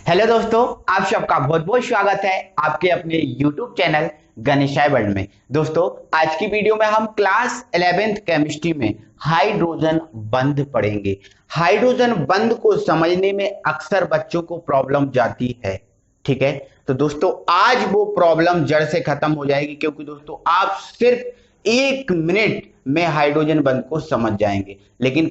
Hello दोस्तों, आप सबका बहुत बहुत स्वागत है आपके अपने YouTube चैनल गणेशाय वर्ल्ड में। दोस्तों, आज की वीडियो में हम क्लास 11th केमिस्ट्री में हाइड्रोजन बंध पढ़ेंगे। हाइड्रोजन बंध को समझने में अक्सर बच्चों को प्रॉब्लम जाती है। ठीक है, तो दोस्तों आज वो प्रॉब्लम जड़ से खत्म हो जाएगी, क्योंकि दोस्तों आप सिर्फ 1 मिनट में हाइड्रोजन बंध को समझ जाएंगे। लेकिन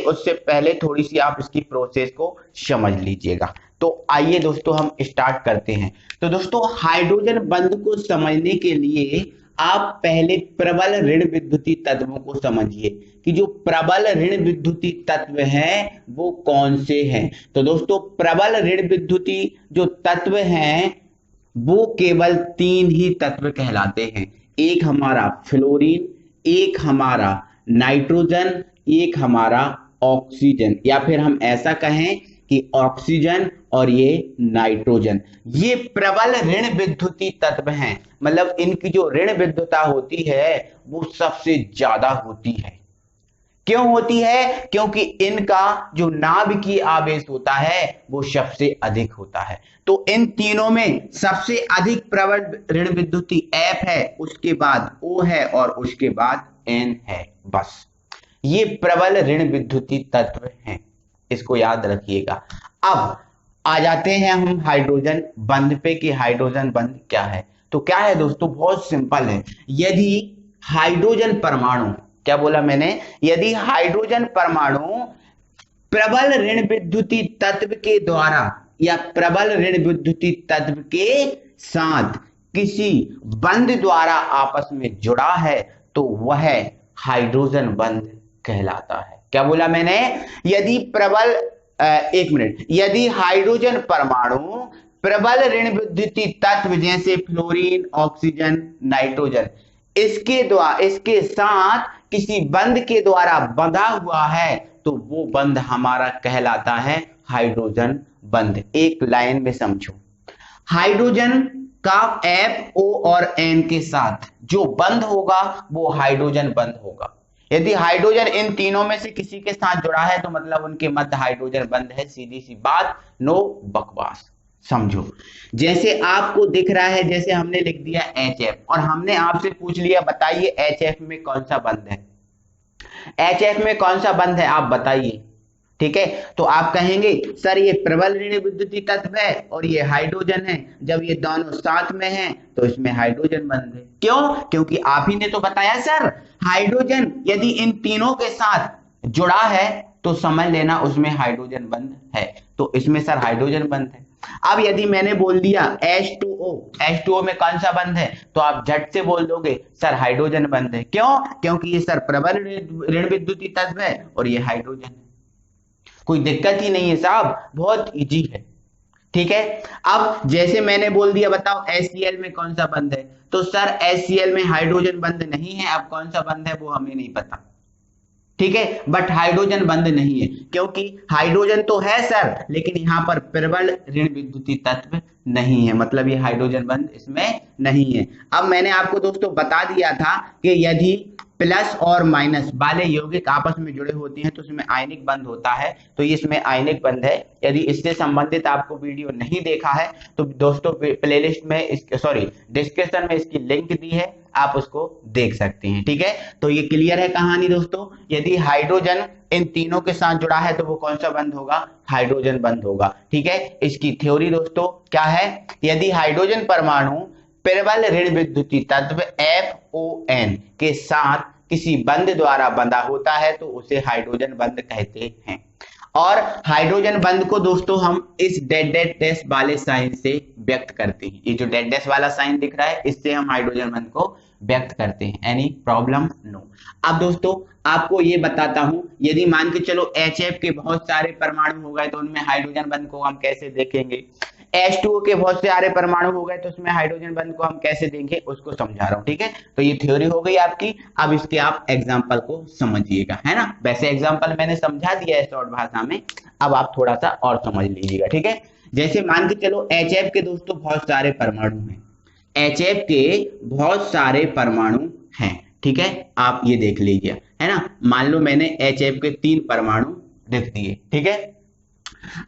उससे पहले थोड़ी सी आप इसकी प्रोसेस को समझ लीजिएगा। तो आइए दोस्तों हम स्टार्ट करते हैं। तो दोस्तों हाइड्रोजन बंध को समझने के लिए आप पहले प्रबल ऋण विद्युतीय तत्वों को समझिए कि जो प्रबल ऋण विद्युतीय तत्व हैं वो कौन से हैं। तो दोस्तों प्रबल ऋण विद्युतीय जो तत्व हैं वो केवल 3 ही तत्व कहलाते हैं। एक हमारा फ्लोरीन, एक हमारा नाइट्रोजन, एक हमारा ऑक्सीजन, या फिर हम ऐसा कहें कि ऑक्सीजन और ये नाइट्रोजन। ये प्रबल ऋण विद्युतीय तत्व हैं, मतलब इनकी जो ऋण विद्युता होती है वो सबसे ज्यादा होती है। क्यों होती है? क्योंकि इनका जो नाभिकीय आवेश होता है वो सबसे अधिक होता है। तो इन तीनों में सबसे अधिक प्रबल ऋण विद्युतीय F है, उसके बाद O है और उसके बाद N है। बस ये प्रबल ऋण विद्युतीय तत्व हैं, इसको याद रखिएगा। अब आ जाते हैं हम हाइड्रोजन बंध पे कि हाइड्रोजन बंध क्या है। तो क्या है दोस्तों, बहुत सिंपल है। यदि हाइड्रोजन परमाणु, क्या बोला मैंने, यदि हाइड्रोजन परमाणु प्रबल ऋण विद्युतीय तत्व के द्वारा या प्रबल ऋण विद्युतीय तत्व के साथ किसी बंध द्वारा आपस में जुड़ा है तो वह हाइड्रोजन बंध कहलाता है। क्या बोला मैंने? यदि प्रबल यदि हाइड्रोजन परमाणु प्रबल ऋण विद्युतीय तत्व जैसे फ्लोरीन, ऑक्सीजन, नाइट्रोजन इसके साथ किसी बंध के द्वारा बंधा हुआ है तो वो बंध हमारा कहलाता है हाइड्रोजन बंध। एक लाइन में समझो, हाइड्रोजन का F, O और N के साथ जो बंध होगा वो हाइड्रोजन बंध होगा। यदि हाइड्रोजन इन तीनों में से किसी के साथ जुड़ा है तो मतलब उनके मध्य हाइड्रोजन बंध है। सीधी सी बात, नो बकवास। समझो, जैसे आपको दिख रहा है, जैसे हमने लिख दिया HF और हमने आपसे पूछ लिया बताइए HF में कौन सा बंध है। HF में कौन सा बंध है आप बताइए। ठीक है, तो आप कहेंगे सर ये प्रबल ऋण विद्युतीय तत्व है और ये हाइड्रोजन है, जब ये दोनों साथ में हैं तो इसमें हाइड्रोजन बंध है। क्यों? क्योंकि आप ही ने तो बताया सर हाइड्रोजन यदि इन तीनों के साथ जुड़ा है तो समझ लेना उसमें हाइड्रोजन बंध है, तो इसमें सर हाइड्रोजन बंध है। अब यदि मैंने बोल दिया H2O में कौन सा बंध है तो आप झट से बोल दोगे सर हाइड्रोजन बंध है। क्यों? क्योंकि ये सर प्रबल ऋण विद्युतीय तत्व है और ये हाइड्रोजन है। कोई दिक्कत ही नहीं है साहब, बहुत इजी है। ठीक है, अब जैसे मैंने बोल दिया बताओ HCl में कौन सा बंध है, तो सर HCl में हाइड्रोजन बंध नहीं है। अब कौन सा बंध है वो हमें नहीं पता। ठीक है, बट हाइड्रोजन बंध नहीं है, क्योंकि हाइड्रोजन तो है सर लेकिन यहां पर प्रबल ऋण विद्युतीय तत्व नहीं है, मतलब ये हाइड्रोजन बंध इसमें नहीं है। अब मैंने आपको दोस्तों बता दिया था कि यदि प्लस और माइनस वाले यौगिक आपस में जुड़े होते हैं तो इसमें आयनिक बंध होता है, तो ये इसमें आयनिक बंध है। यदि इससे संबंधित आपको वीडियो नहीं देखा है तो दोस्तों प्लेलिस्ट में डिस्क्रिप्शन में इसकी लिंक दी है, आप उसको देख सकते हैं। ठीक है, तो ये क्लियर है कहानी दोस्तों। यदि हाइड्रोजन इन तीनों के साथ जुड़ा है तो वो कौन सा बंध होगा? हाइड्रोजन बंध होगा। ठीक है, इसकी थ्योरी दोस्तों क्या है, यदि हाइड्रोजन परमाणु प्रबल ऋण विद्युतीय तत्व FON के साथ किसी बंध द्वारा बंधा होता है तो उसे हाइड्रोजन बंध कहते हैं। और हाइड्रोजन बंध को दोस्तों हम इस डेड डैश वाले साइन से व्यक्त करते हैं। ये जो डेड डैश वाला साइन दिख रहा है इससे हम हाइड्रोजन बंध को व्यक्त करते हैं। Any problem? नो। अब दोस्तों आपको ये बताता हूं, यदि मान के चलो HF के बहुत सारे परमाणु हो गए तो उनमें हाइड्रोजन बंध को हम कैसे देखेंगे। H2O के बहुत से सारे परमाणु हो गए तो उसमें हाइड्रोजन बंध को हम कैसे देंगे उसको समझा रहा हूं। ठीक है, तो ये थ्योरी हो गई आपकी। अब इसके आप एग्जांपल को समझिएगा, है ना। वैसे एग्जांपल मैंने समझा दिया है शॉर्ट भाषा में, अब आप थोड़ा सा और समझ लीजिएगा। ठीक है, जैसे मान के चलो HF के दोस्तों बहुत सारे परमाणु हैं, HF के बहुत सारे परमाणु हैं। ठीक है, आप ये देख लीजिए, है ना। मान लो मैंने HF के 3 परमाणु लिख दिए। ठीक है,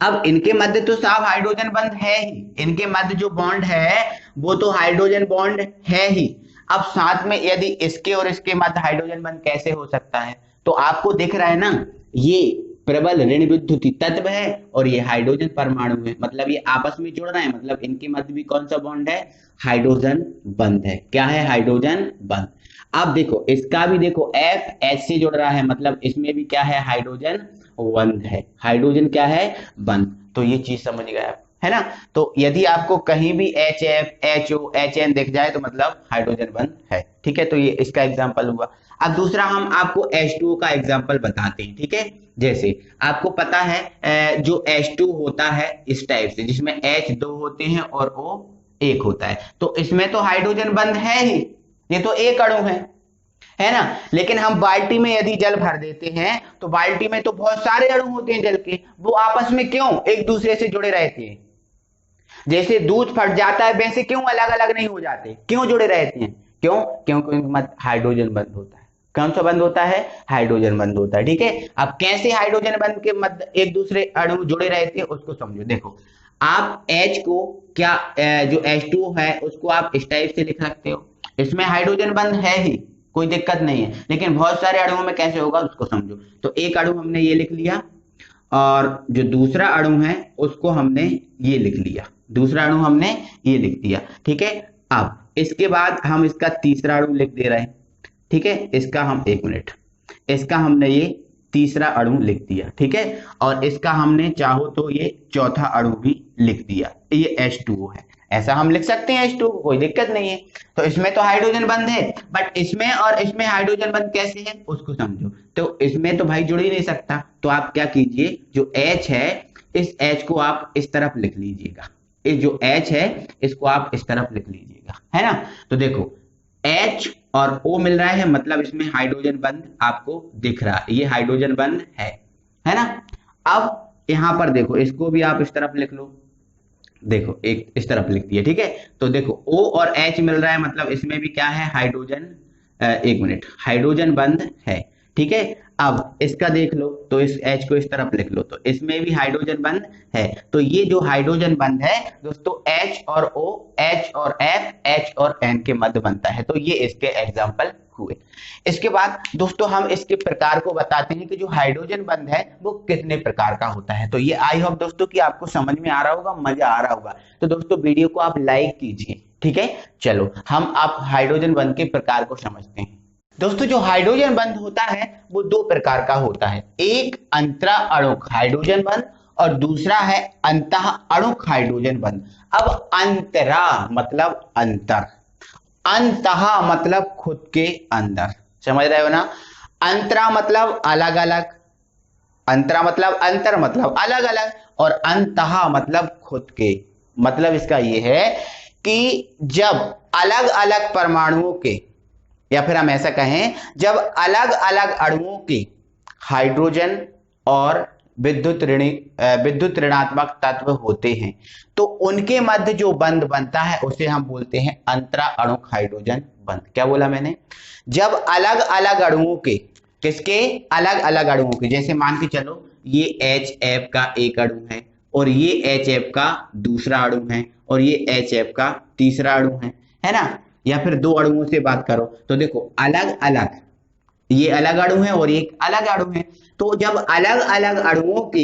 अब इनके मध्य तो साफ हाइड्रोजन बंध है ही, इनके मध्य जो बॉन्ड है वो तो हाइड्रोजन बॉन्ड है ही। अब साथ में यदि इसके और इसके मध्य हाइड्रोजन बंध कैसे हो सकता है, तो आपको दिख रहा है ना, ये प्रबल ऋण विद्युत तत्व है और ये हाइड्रोजन परमाणु है, मतलब ये आपस में जुड़ रहे हैं, मतलब इनके मध्य भी कौन सा बॉन्ड है, हाइड्रोजन बंध है। क्या है, हाइड्रोजन बंध। अब देखो इसका भी देखो F H से जुड़ रहा है, मतलब इसमें भी क्या है, हाइड्रोजन बंध है, हाइड्रोजन क्या है, बंध। तो ये चीज समझ गए आप, है ना। तो यदि आपको कहीं भी HF HO HN दिख जाए तो मतलब हाइड्रोजन बंध है, ठीक है। तो ये इसका एग्जांपल हुआ। अब दूसरा हम आपको H2O का एग्जांपल बताते हैं, ठीक है। जैसे आपको पता है जो H2 होता है इस टाइप से, जिसमें H 2 होते हैं और O 1 होता है, तो इसमें तो हाइड्रोजन बंध है ही, ये तो एक अणु है ना। लेकिन हम बाल्टी में यदि जल भर देते हैं तो बाल्टी में तो बहुत सारे अणु होते हैं जल के, वो आपस में क्यों एक दूसरे से जुड़े रहते हैं। जैसे दूध फट जाता है वैसे क्यों अलग अलग नहीं हो जाते, क्यों जुड़े रहते हैं, क्यों, क्योंकि मत हाइड्रोजन बंध होता है। कौन सा बंध होता है, हाइड्रोजन बंध होता है, ठीक है। अब कैसे हाइड्रोजन बंध के मध्य एक दूसरे अणु जुड़े रहते हैं उसको समझो। देखो आप H को क्या जो H2O है उसको आप इस टाइप से लिख सकते हो, इसमें हाइड्रोजन बंध है ही, कोई दिक्कत नहीं है, लेकिन बहुत सारे अणुओं में कैसे होगा उसको समझो। तो एक अणु हमने ये लिख लिया और जो दूसरा अणु है उसको हमने ये लिख लिया, दूसरा अणु हमने ये लिख दिया, ठीक है। अब इसके बाद हम इसका तीसरा अणु लिख दे रहे हैं, ठीक है। इसका हम, एक मिनट, इसका हमने ये तीसरा अणु लिख दिया, ठीक है। और इसका हमने चाहो तो ये चौथा अणु भी लिख दिया, ये H2O है, ऐसा हम लिख सकते हैं H2O, कोई दिक्कत नहीं है। तो इसमें तो हाइड्रोजन बंध है, बट इसमें और इसमें हाइड्रोजन बंध कैसे है उसको समझो। तो इसमें तो भाई जुड़ ही नहीं सकता, तो आप क्या कीजिए, जो H है इस H को आप इस तरफ लिख लीजिएगा, इस जो H है इसको आप इस तरफ लिख लीजिएगा, है ना। तो देखो H और O मिल रहा है, मतलब इसमें हाइड्रोजन बंध आपको दिख रहा है, ये हाइड्रोजन बंध है ना। अब यहां पर देखो इसको भी आप इस तरफ लिख लो, देखो एक इस तरफ लिख दिया, ठीक है। तो देखो O और H मिल रहा है, मतलब इसमें भी क्या है, हाइड्रोजन, एक मिनट, हाइड्रोजन बंध है, ठीक है। अब इसका देख लो, तो इस H को इस तरफ लिख लो, तो इसमें भी हाइड्रोजन बंध है। तो ये जो हाइड्रोजन बंध है दोस्तों H और O, H और F, H और N के मध्य बनता है। तो ये इसके एग्जाम्पल हुए। इसके बाद दोस्तों हम इसके प्रकार को बताते हैं कि जो हाइड्रोजन बंध है वो कितने प्रकार का होता है। तो ये आई होप दोस्तों कि आपको समझ में आ रहा होगा, मजा आ रहा होगा। तो दोस्तों वीडियो को आप लाइक कीजिए, ठीक है। चलो हम आप हाइड्रोजन बंध के प्रकार को समझते हैं। दोस्तों जो हाइड्रोजन बंध होता है वो दो प्रकार का होता है, एक अंतरा अणुक हाइड्रोजन बंध और दूसरा है अंतः अणुक हाइड्रोजन बंध। अब अंतरा मतलब अंतर, अंतः मतलब खुद के अंदर, समझ रहे हो ना। अंतरा मतलब अलग अलग, अंतरा मतलब अंतर मतलब अलग अलग, और अंतः मतलब खुद के। मतलब इसका ये है कि जब अलग अलग परमाणुओं के, या फिर हम ऐसा कहें जब अलग अलग अणुओं के हाइड्रोजन और विद्युत ऋणात्मक तत्व होते हैं तो उनके मध्य जो बंध बनता है उसे हम बोलते हैं अंतरा अणुक हाइड्रोजन बंध। क्या बोला मैंने, जब अलग अलग अणुओं के, किसके, अलग अलग अणुओं के, जैसे मान के चलो ये HF का एक अणु है और ये HF का दूसरा अणु है और ये HF का तीसरा अणु है ना। या फिर दो अणुओं से बात करो तो देखो अलग अलग, ये अलग अणु है और ये अलग अणु है। तो जब अलग अलग अणुओं के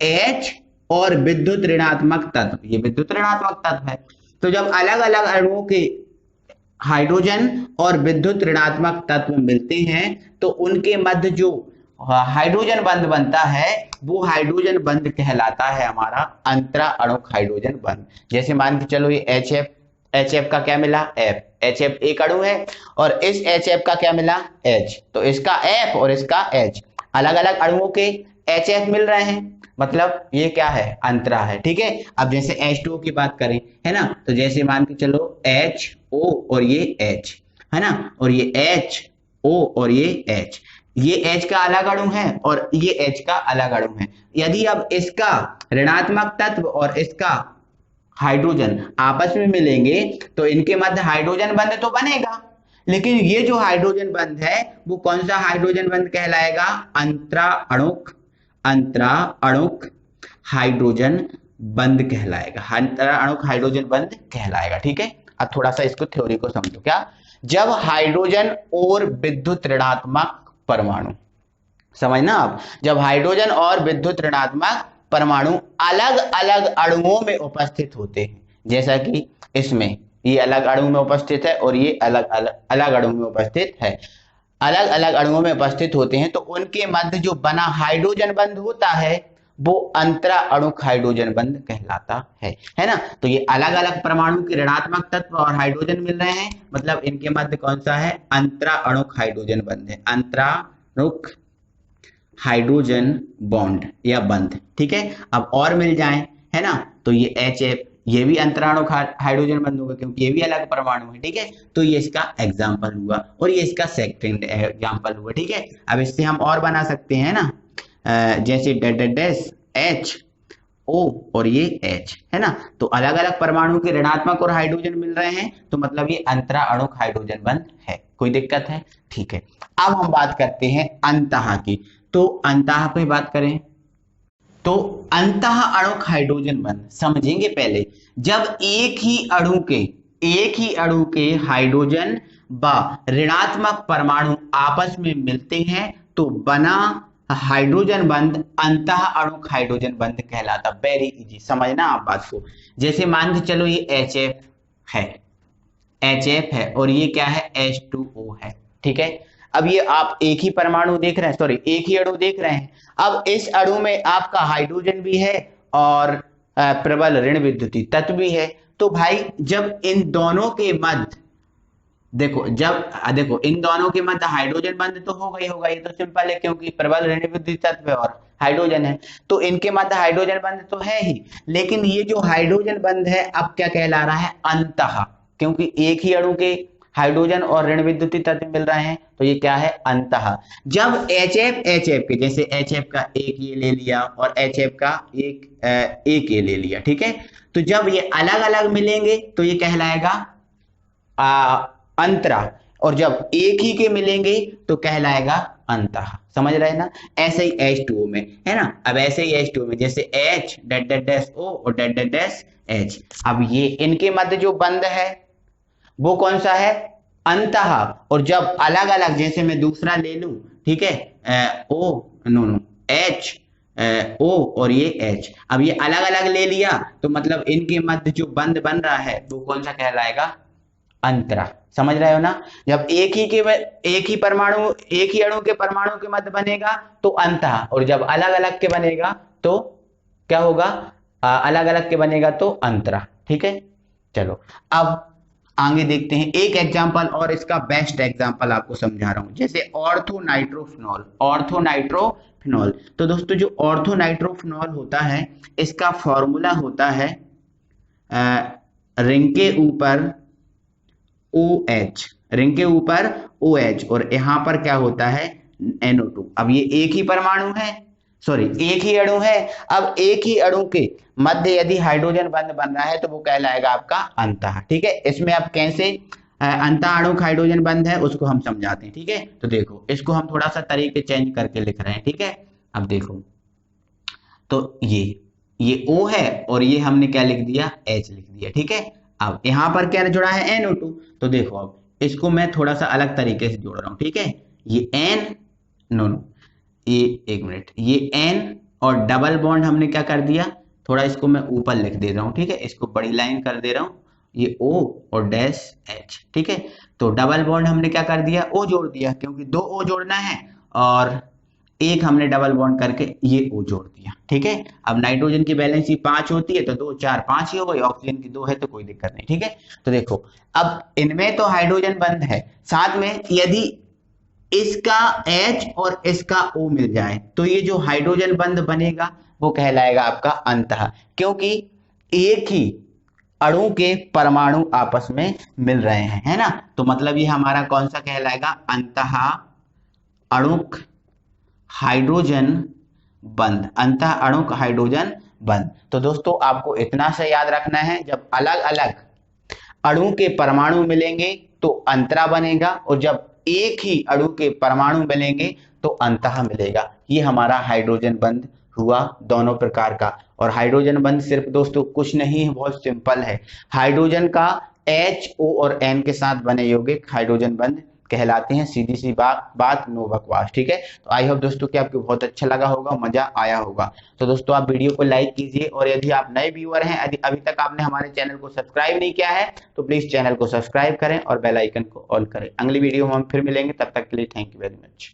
H और विद्युत ऋणात्मक तत्व, ये विद्युत ऋणात्मक तत्व है, तो जब अलग अलग अणुओं के हाइड्रोजन और विद्युत ऋणात्मक तत्व मिलते हैं तो उनके मध्य जो हाइड्रोजन बंध बनता है वो हाइड्रोजन बंध कहलाता है हमारा अंतरा अणुक हाइड्रोजन बंध। जैसे मान के चलो ये HF का क्या मिला, F, HF एक अणु है और इस HF का क्या मिला, H, तो इसका F और इसका H, अलग अलग अणुओं के HF मिल रहे हैं, मतलब ये क्या है, अंतरा है, ठीक है। अब जैसे H2O की बात करें, है ना, तो जैसे मान के चलो HO और ये H, है ना, और ये HO और ये H, ये H का अलग अणु है और ये H का अलग अणु है। यदि अब इसका ऋणात्मक तत्व और इसका हाइड्रोजन आपस में मिलेंगे तो इनके मध्य हाइड्रोजन बंध तो बनेगा, लेकिन ये जो हाइड्रोजन बंध है वो कौन सा हाइड्रोजन बंध कहलाएगा, अंतरा अणुक हाइड्रोजन बंध कहलाएगा, अंतरा अणुक हाइड्रोजन बंध कहलाएगा। ठीक है, अब थोड़ा सा इसको थ्योरी को समझो। क्या? जब हाइड्रोजन और विद्युत ऋणात्मक परमाणु, समझना आप, जब हाइड्रोजन और विद्युत ऋणात्मक परमाणु अलग अलग अणुओं में उपस्थित होते हैं, जैसा कि इसमें ये अलग अणु में उपस्थित है और ये अलग अलग अणु में उपस्थित है, अलग अलग अणुओं में उपस्थित होते हैं, तो उनके मध्य जो बना हाइड्रोजन बंध होता है वो अंतरा अणुक हाइड्रोजन बंध कहलाता है ना। तो ये अलग अलग परमाणु के ऋणात्मक तत्व और हाइड्रोजन मिल रहे हैं, मतलब इनके मध्य कौन सा है? अंतरा अणुक हाइड्रोजन बंध है, अंतरा अणुक हाइड्रोजन बॉन्ड या बंध। ठीक है, अब और मिल जाए, है ना, तो ये HF, ये भी अंतराणुक हाइड्रोजन बंध होगा क्योंकि ये भी अलग परमाणु है। ठीक है, तो ये इसका एग्जाम्पल हुआ और ये इसका सेकंड एग्जाम्पल हुआ। ठीक है, अब इससे हम और बना सकते हैं ना, जैसे H O और ये H, है ना, तो अलग अलग परमाणु के ऋणात्मक और हाइड्रोजन मिल रहे हैं, तो मतलब ये अंतरा अणुक हाइड्रोजन बंध है। कोई दिक्कत है? ठीक है, अब हम बात करते हैं अंतः की। तो अंतः की बात करें तो अंतः अणुक हाइड्रोजन बंध समझेंगे पहले। जब एक ही अणु के हाइड्रोजन व ऋणात्मक परमाणु आपस में मिलते हैं तो बना हाइड्रोजन बंध अंतः अणुक हाइड्रोजन बंध कहलाता। वेरी इजी, समझना आप बात को। जैसे मान के चलो ये HF है और ये क्या है? H2O है। ठीक है, अब ये आप एक ही परमाणु देख रहे हैं, सॉरी एक ही अणु देख रहे हैं। अब इस अणु में आपका हाइड्रोजन भी है और प्रबल ऋण विद्युतीय तत्व भी है। तो भाई जब इन दोनों के मध्य देखो इन दोनों के मध्य हाइड्रोजन बंध तो होगा ही होगा, ये तो सिंपल है क्योंकि प्रबल ऋण विद्युतीय तत्व है और हाइड्रोजन है, तो इनके मध्य हाइड्रोजन बंध तो है ही। लेकिन ये जो हाइड्रोजन बंध है अब क्या कहला रहा है? अंतः, क्योंकि एक ही अणु के हाइड्रोजन और ऋण विद्युतीय तत्व मिल रहे हैं, तो ये क्या है? अंतः। जब HF के, जैसे HF का एक ये ले लिया और HF का एक ये ले लिया, ठीक है, तो जब ये अलग अलग मिलेंगे तो ये कहलाएगा अंतरा, और जब एक ही के मिलेंगे तो कहलाएगा अंतः। समझ रहे हैं ना? ऐसे ही H2O में, है ना, अब ऐसे ही H2O में जैसे H-O और H। अब ये इनके मध्य जो बंध है वो कौन सा है? अंतः। और जब अलग अलग, जैसे मैं दूसरा ले लूं, ठीक है, H O और ये H, अब ये अलग अलग ले लिया तो मतलब इनके मध्य जो बंध बन रहा है वो कौन सा कहलाएगा? अंतरा। समझ रहे हो ना? जब एक ही अणु के परमाणु के मध्य बनेगा तो अंतः, और जब अलग अलग के बनेगा तो क्या होगा? अलग अलग के बनेगा तो अंतरा। ठीक है, चलो अब आगे देखते हैं एक एग्जांपल, और इसका बेस्ट एग्जांपल आपको समझा रहा हूं, जैसे ऑर्थोनाइट्रोफिनॉल। तो दोस्तों जो ऑर्थोनाइट्रोफिनॉल होता है इसका फॉर्मूला होता है रिंग के ऊपर OH और यहाँ पर क्या होता है? NO2। अब ये एक ही परमाणु है, सॉरी एक ही अणु है। अब एक ही अणु के मध्य यदि हाइड्रोजन बंध बन रहा है तो वो कहलाएगा आपका अंतः। ठीक है, इसमें अब कैसे अंतः अणुक हाइड्रोजन बंध है उसको हम समझाते हैं। ठीक है, तो देखो इसको हम थोड़ा सा तरीके चेंज करके लिख रहे हैं। ठीक है, अब देखो तो ये O है और ये हमने क्या लिख दिया? H लिख दिया। ठीक है, अब यहाँ पर क्या जुड़ा है? NO2। तो देखो अब इसको मैं थोड़ा सा अलग तरीके से जोड़ रहा हूँ। ठीक है, ये ये एक मिनट, ये N और डबल बॉन्ड हमने क्या कर दिया? थोड़ा इसको मैं ऊपर लिख दे रहा हूँ। ठीक है, इसको बड़ी लाइन कर दे रहा हूँ, ये O और डैश H। ठीक है, तो डबल बॉन्ड हमने क्या कर दिया? O जोड़ दिया, क्योंकि 2 O जोड़ना है और एक हमने डबल बॉन्ड करके ये O जोड़ दिया। ठीक है, अब नाइट्रोजन की वैलेंसी 5 होती है तो 2 4 5 ही हो गई, ऑक्सीजन की 2 है तो कोई दिक्कत नहीं। ठीक है, तो देखो अब इनमें तो हाइड्रोजन बंध है, साथ में यदि इसका H और इसका O मिल जाए तो ये जो हाइड्रोजन बंध बनेगा वो कहलाएगा आपका अंतः, क्योंकि एक ही अणु के परमाणु आपस में मिल रहे हैं, है ना। तो मतलब ये हमारा कौन सा कहलाएगा? अंतः अणुक हाइड्रोजन बंध, अंतः अणुक हाइड्रोजन बंध। तो दोस्तों आपको इतना सा याद रखना है, जब अलग अलग अणु के परमाणु मिलेंगे तो अंतरा बनेगा, और जब एक ही अणु के परमाणु मिलेंगे तो अंतः मिलेगा। ये हमारा हाइड्रोजन बंध हुआ दोनों प्रकार का। और हाइड्रोजन बंध सिर्फ दोस्तों कुछ नहीं है, बहुत सिंपल है। हाइड्रोजन का HO और N के साथ बने यौगिक हाइड्रोजन बंध कहलाते हैं। सीधी सी बात, नो बकवास। ठीक है, तो आई होप दोस्तों कि आपको बहुत अच्छा लगा होगा, मजा आया होगा। तो दोस्तों आप वीडियो को लाइक कीजिए, और यदि आप नए व्यूअर हैं, यदि अभी तक आपने हमारे चैनल को सब्सक्राइब नहीं किया है तो प्लीज चैनल को सब्सक्राइब करें और बेल आइकन को ऑल करें। अगली वीडियो में हम फिर मिलेंगे, तब तक के लिए थैंक यू वेरी मच।